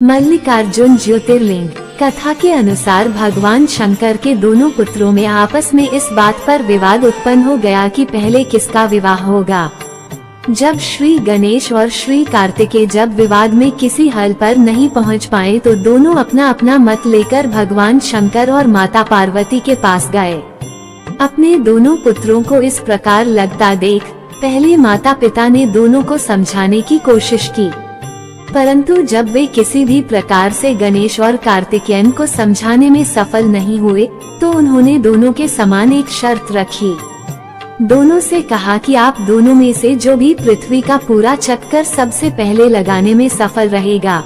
मल्लिकार्जुन ज्योतिर्लिंग कथा के अनुसार भगवान शंकर के दोनों पुत्रों में आपस में इस बात पर विवाद उत्पन्न हो गया कि पहले किसका विवाह होगा। जब श्री गणेश और श्री कार्तिकेय जब विवाद में किसी हल पर नहीं पहुंच पाए तो दोनों अपना अपना मत लेकर भगवान शंकर और माता पार्वती के पास गए। अपने दोनों पुत्रों को इस प्रकार लगता देख पहले माता पिता ने दोनों को समझाने की कोशिश की, परंतु जब वे किसी भी प्रकार से गणेश और कार्तिकेयन को समझाने में सफल नहीं हुए तो उन्होंने दोनों के समान एक शर्त रखी। दोनों से कहा कि आप दोनों में से जो भी पृथ्वी का पूरा चक्कर सबसे पहले लगाने में सफल रहेगा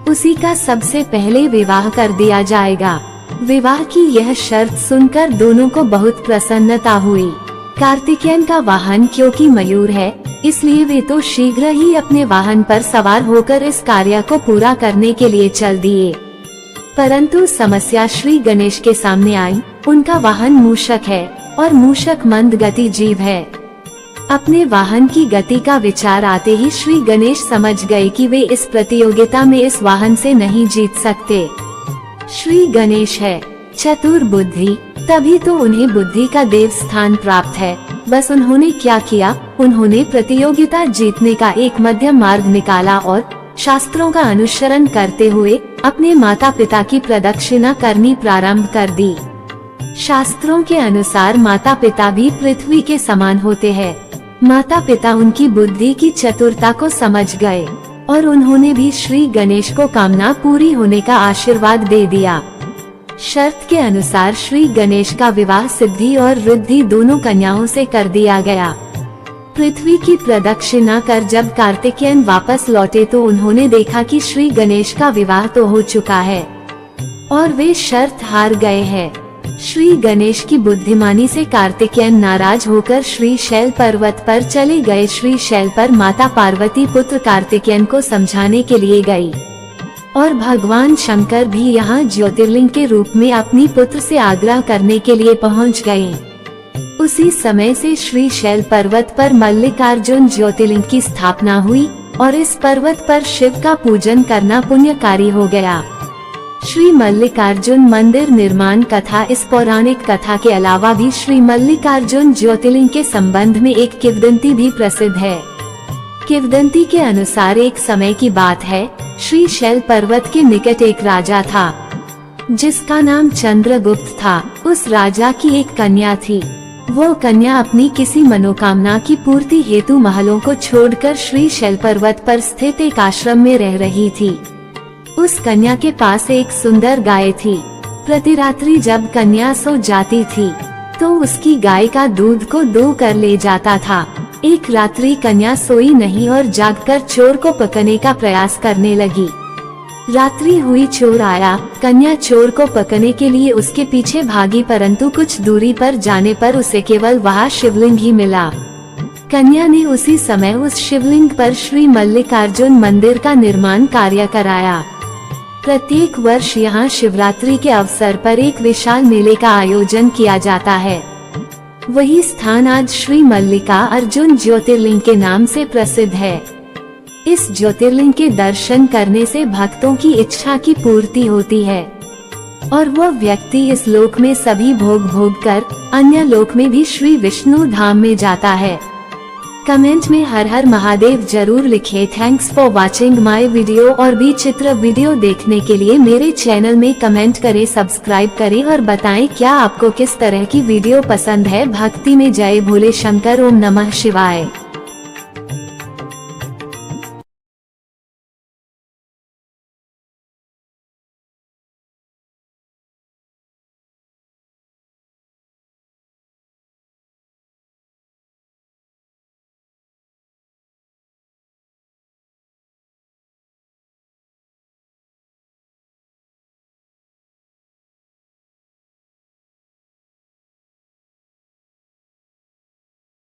उसी का सबसे पहले विवाह कर दिया जाएगा। विवाह की यह शर्त सुनकर दोनों को बहुत प्रसन्नता हुई। कार्तिकेयन का वाहन क्योंकि मयूर है इसलिए वे तो शीघ्र ही अपने वाहन पर सवार होकर इस कार्य को पूरा करने के लिए चल दिए। परंतु समस्या श्री गणेश के सामने आई। उनका वाहन मूषक है और मूषक मंद गति जीव है। अपने वाहन की गति का विचार आते ही श्री गणेश समझ गए कि वे इस प्रतियोगिता में इस वाहन से नहीं जीत सकते। श्री गणेश है चतुर बुद्धि, तभी तो उन्हें बुद्धि का देव स्थान प्राप्त है। बस उन्होंने क्या किया, उन्होंने प्रतियोगिता जीतने का एक मध्यम मार्ग निकाला और शास्त्रों का अनुसरण करते हुए अपने माता पिता की प्रदक्षिणा करनी प्रारंभ कर दी। शास्त्रों के अनुसार माता पिता भी पृथ्वी के समान होते हैं। माता पिता उनकी बुद्धि की चतुरता को समझ गए और उन्होंने भी श्री गणेश को कामना पूरी होने का आशीर्वाद दे दिया। शर्त के अनुसार श्री गणेश का विवाह सिद्धि और रिद्धि दोनों कन्याओं से कर दिया गया। पृथ्वी की प्रदक्षिणा कर जब कार्तिकेयन वापस लौटे तो उन्होंने देखा कि श्री गणेश का विवाह तो हो चुका है और वे शर्त हार गए हैं। श्री गणेश की बुद्धिमानी से कार्तिकेयन नाराज होकर श्री शैल पर्वत पर चले गए। श्री शैल पर माता पार्वती पुत्र कार्तिकेयन को समझाने के लिए गई और भगवान शंकर भी यहाँ ज्योतिर्लिंग के रूप में अपनी पुत्र से आग्रह करने के लिए पहुँच गए। उसी समय से श्री शैल पर्वत पर मल्लिकार्जुन ज्योतिर्लिंग की स्थापना हुई और इस पर्वत पर शिव का पूजन करना पुण्यकारी हो गया। श्री मल्लिकार्जुन मंदिर निर्माण कथा। इस पौराणिक कथा के अलावा भी श्री मल्लिकार्जुन ज्योतिर्लिंग के संबंध में एक किंवदंती भी प्रसिद्ध है। किंवदंती के अनुसार एक समय की बात है, श्री शैल पर्वत के निकट एक राजा था जिसका नाम चंद्रगुप्त था। उस राजा की एक कन्या थी। वो कन्या अपनी किसी मनोकामना की पूर्ति हेतु महलों को छोड़कर श्री शैल पर्वत पर स्थित एक आश्रम में रह रही थी। उस कन्या के पास एक सुंदर गाय थी। प्रति रात्रि जब कन्या सो जाती थी तो उसकी गाय का दूध को दो कर ले जाता था। एक रात्रि कन्या सोई नहीं और जागकर चोर को पकड़ने का प्रयास करने लगी। रात्रि हुई, चोर आया। कन्या चोर को पकड़ने के लिए उसके पीछे भागी, परंतु कुछ दूरी पर जाने पर उसे केवल वहाँ शिवलिंग ही मिला। कन्या ने उसी समय उस शिवलिंग पर श्री मल्लिकार्जुन मंदिर का निर्माण कार्य कराया। प्रत्येक वर्ष यहाँ शिवरात्रि के अवसर पर एक विशाल मेले का आयोजन किया जाता है। वही स्थान आज श्री मल्लिका अर्जुन ज्योतिर्लिंग के नाम से प्रसिद्ध है। इस ज्योतिर्लिंग के दर्शन करने से भक्तों की इच्छा की पूर्ति होती है और वह व्यक्ति इस लोक में सभी भोग कर अन्य लोक में भी श्री विष्णु धाम में जाता है। कमेंट में हर हर महादेव जरूर लिखें। Thanks for watching my video. और भी चित्र वीडियो देखने के लिए मेरे चैनल में कमेंट करें, सब्सक्राइब करें और बताएं क्या आपको किस तरह की वीडियो पसंद है। भक्ति में जय भोले शंकर। ओम नमः शिवाय।